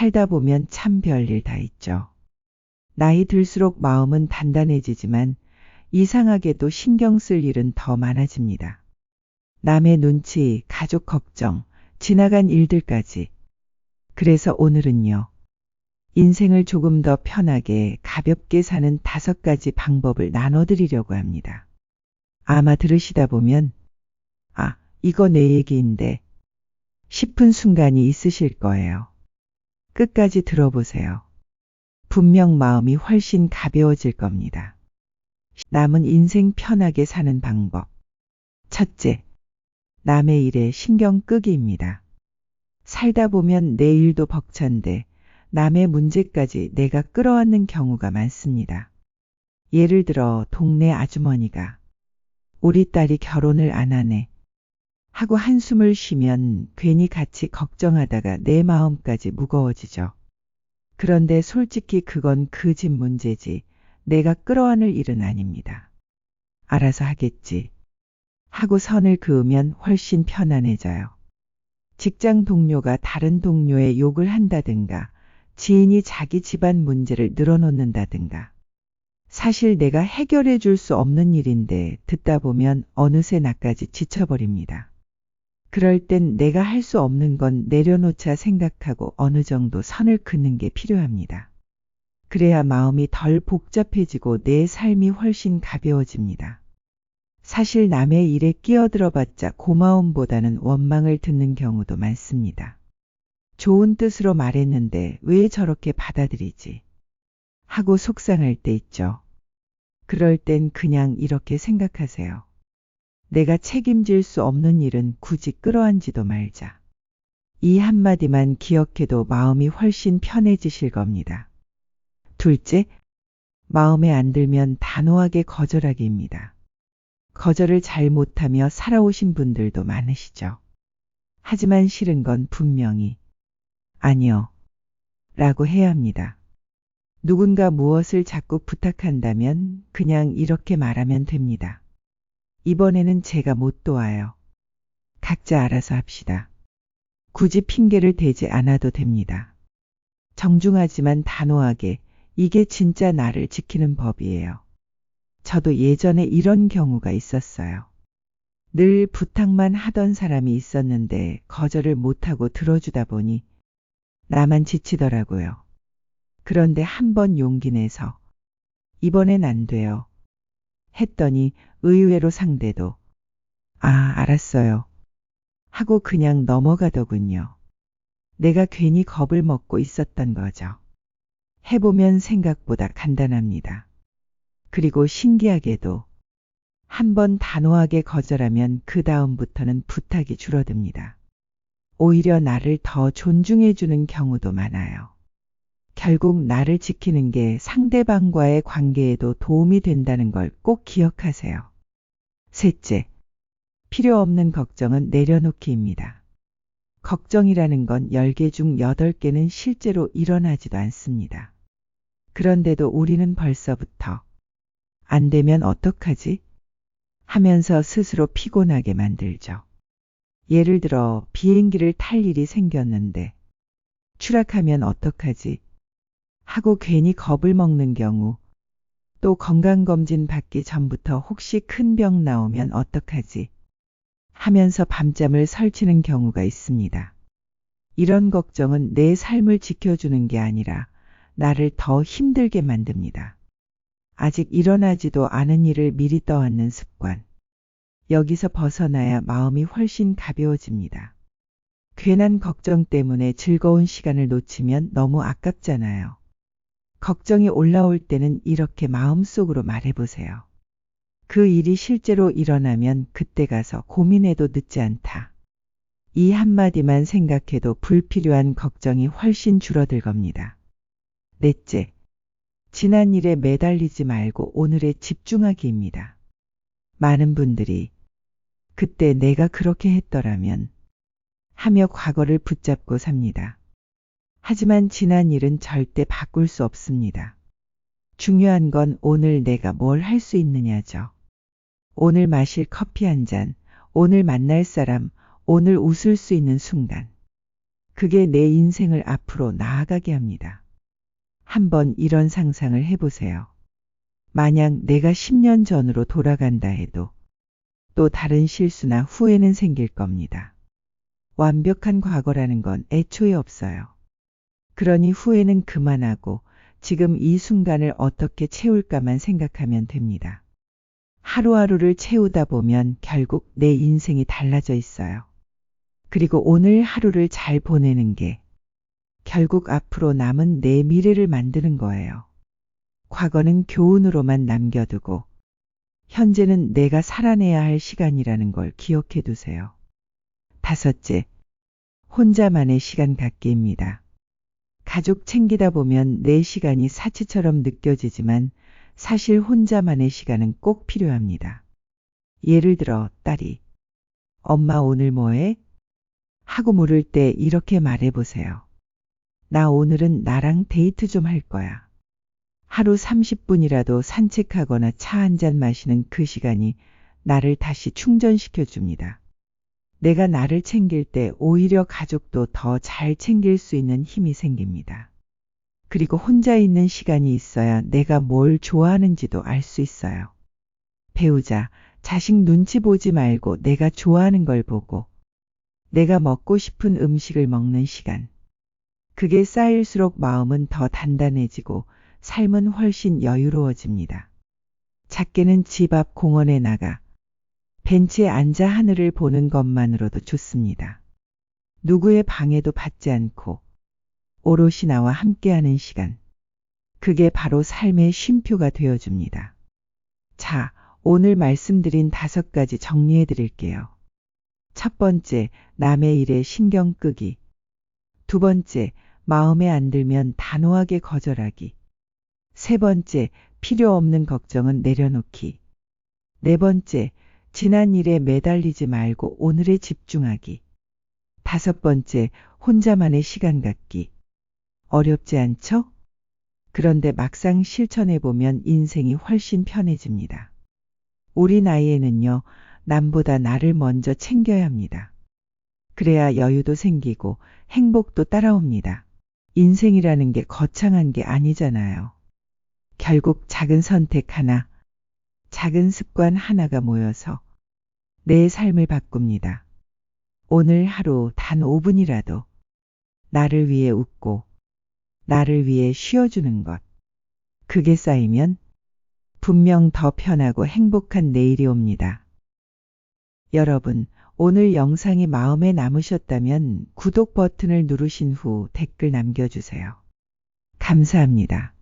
살다 보면 참 별일 다 있죠. 나이 들수록 마음은 단단해지지만 이상하게도 신경 쓸 일은 더 많아집니다. 남의 눈치, 가족 걱정, 지나간 일들까지. 그래서 오늘은요. 인생을 조금 더 편하게, 가볍게 사는 5가지 방법을 나눠드리려고 합니다. 아마 들으시다 보면 아, 이거 내 얘기인데 싶은 순간이 있으실 거예요. 끝까지 들어보세요. 분명 마음이 훨씬 가벼워질 겁니다. 남은 인생 편하게 사는 방법. 첫째, 남의 일에 신경 끄기입니다. 살다 보면 내 일도 벅찬데 남의 문제까지 내가 끌어안는 경우가 많습니다. 예를 들어 동네 아주머니가 우리 딸이 결혼을 안 하네 하고 한숨을 쉬면 괜히 같이 걱정하다가 내 마음까지 무거워지죠. 그런데 솔직히 그건 그 집 문제지 내가 끌어안을 일은 아닙니다. 알아서 하겠지 하고 선을 그으면 훨씬 편안해져요. 직장 동료가 다른 동료의 욕을 한다든가 지인이 자기 집안 문제를 늘어놓는다든가 사실 내가 해결해 줄 수 없는 일인데 듣다 보면 어느새 나까지 지쳐버립니다. 그럴 땐 내가 할 수 없는 건 내려놓자 생각하고 어느 정도 선을 긋는 게 필요합니다. 그래야 마음이 덜 복잡해지고 내 삶이 훨씬 가벼워집니다. 사실 남의 일에 끼어들어봤자 고마움보다는 원망을 듣는 경우도 많습니다. 좋은 뜻으로 말했는데 왜 저렇게 받아들이지? 하고 속상할 때 있죠. 그럴 땐 그냥 이렇게 생각하세요. 내가 책임질 수 없는 일은 굳이 끌어안지도 말자. 이 한마디만 기억해도 마음이 훨씬 편해지실 겁니다. 둘째, 마음에 안 들면 단호하게 거절하기입니다. 거절을 잘 못하며 살아오신 분들도 많으시죠. 하지만 싫은 건 분명히 아니요 라고 해야 합니다. 누군가 무엇을 자꾸 부탁한다면 그냥 이렇게 말하면 됩니다. 이번에는 제가 못 도와요. 각자 알아서 합시다. 굳이 핑계를 대지 않아도 됩니다. 정중하지만 단호하게 이게 진짜 나를 지키는 법이에요. 저도 예전에 이런 경우가 있었어요. 늘 부탁만 하던 사람이 있었는데 거절을 못하고 들어주다 보니 나만 지치더라고요. 그런데 한번 용기 내서 이번엔 안 돼요. 했더니 의외로 상대도 알았어요. 하고 그냥 넘어가더군요. 내가 괜히 겁을 먹고 있었던 거죠. 해보면 생각보다 간단합니다. 그리고 신기하게도 한번 단호하게 거절하면 그 다음부터는 부탁이 줄어듭니다. 오히려 나를 더 존중해주는 경우도 많아요. 결국 나를 지키는 게 상대방과의 관계에도 도움이 된다는 걸 꼭 기억하세요. 셋째, 필요 없는 걱정은 내려놓기입니다. 걱정이라는 건 10개 중 8개는 실제로 일어나지도 않습니다. 그런데도 우리는 벌써부터 안 되면 어떡하지? 하면서 스스로 피곤하게 만들죠. 예를 들어 비행기를 탈 일이 생겼는데 추락하면 어떡하지? 하고 괜히 겁을 먹는 경우, 또 건강검진 받기 전부터 혹시 큰 병 나오면 어떡하지? 하면서 밤잠을 설치는 경우가 있습니다. 이런 걱정은 내 삶을 지켜주는 게 아니라 나를 더 힘들게 만듭니다. 아직 일어나지도 않은 일을 미리 떠안는 습관. 여기서 벗어나야 마음이 훨씬 가벼워집니다. 괜한 걱정 때문에 즐거운 시간을 놓치면 너무 아깝잖아요. 걱정이 올라올 때는 이렇게 마음속으로 말해보세요. 그 일이 실제로 일어나면 그때 가서 고민해도 늦지 않다. 이 한마디만 생각해도 불필요한 걱정이 훨씬 줄어들 겁니다. 넷째, 지난 일에 매달리지 말고 오늘에 집중하기입니다. 많은 분들이 그때 내가 그렇게 했더라면 하며 과거를 붙잡고 삽니다. 하지만 지난 일은 절대 바꿀 수 없습니다. 중요한 건 오늘 내가 뭘 할 수 있느냐죠. 오늘 마실 커피 한 잔, 오늘 만날 사람, 오늘 웃을 수 있는 순간. 그게 내 인생을 앞으로 나아가게 합니다. 한번 이런 상상을 해보세요. 만약 내가 10년 전으로 돌아간다 해도 또 다른 실수나 후회는 생길 겁니다. 완벽한 과거라는 건 애초에 없어요. 그러니 후회는 그만하고 지금 이 순간을 어떻게 채울까만 생각하면 됩니다. 하루하루를 채우다 보면 결국 내 인생이 달라져 있어요. 그리고 오늘 하루를 잘 보내는 게 결국 앞으로 남은 내 미래를 만드는 거예요. 과거는 교훈으로만 남겨두고 현재는 내가 살아내야 할 시간이라는 걸 기억해 두세요. 다섯째, 혼자만의 시간 갖기입니다. 가족 챙기다 보면 내 시간이 사치처럼 느껴지지만 사실 혼자만의 시간은 꼭 필요합니다. 예를 들어 딸이 엄마 오늘 뭐해? 하고 물을 때 이렇게 말해보세요. 나 오늘은 나랑 데이트 좀 할 거야. 하루 30분이라도 산책하거나 차 한 잔 마시는 그 시간이 나를 다시 충전시켜 줍니다. 내가 나를 챙길 때 오히려 가족도 더 잘 챙길 수 있는 힘이 생깁니다. 그리고 혼자 있는 시간이 있어야 내가 뭘 좋아하는지도 알 수 있어요. 배우자, 자식 눈치 보지 말고 내가 좋아하는 걸 보고 내가 먹고 싶은 음식을 먹는 시간. 그게 쌓일수록 마음은 더 단단해지고 삶은 훨씬 여유로워집니다. 작게는 집 앞 공원에 나가 벤치에 앉아 하늘을 보는 것만으로도 좋습니다. 누구의 방해도 받지 않고 오롯이 나와 함께하는 시간. 그게 바로 삶의 쉼표가 되어줍니다. 자, 오늘 말씀드린 5가지 정리해 드릴게요. 첫 번째, 남의 일에 신경 끄기. 두 번째, 마음에 안 들면 단호하게 거절하기. 세 번째, 필요 없는 걱정은 내려놓기. 네 번째, 지난 일에 매달리지 말고 오늘에 집중하기. 다섯 번째, 혼자만의 시간 갖기. 어렵지 않죠? 그런데 막상 실천해보면 인생이 훨씬 편해집니다. 우리 나이에는요, 남보다 나를 먼저 챙겨야 합니다. 그래야 여유도 생기고 행복도 따라옵니다. 인생이라는 게 거창한 게 아니잖아요. 결국 작은 선택 하나, 작은 습관 하나가 모여서 내 삶을 바꿉니다. 오늘 하루 단 5분이라도 나를 위해 웃고 나를 위해 쉬어주는 것. 그게 쌓이면 분명 더 편하고 행복한 내일이 옵니다. 여러분, 오늘 영상이 마음에 남으셨다면 구독 버튼을 누르신 후 댓글 남겨주세요. 감사합니다.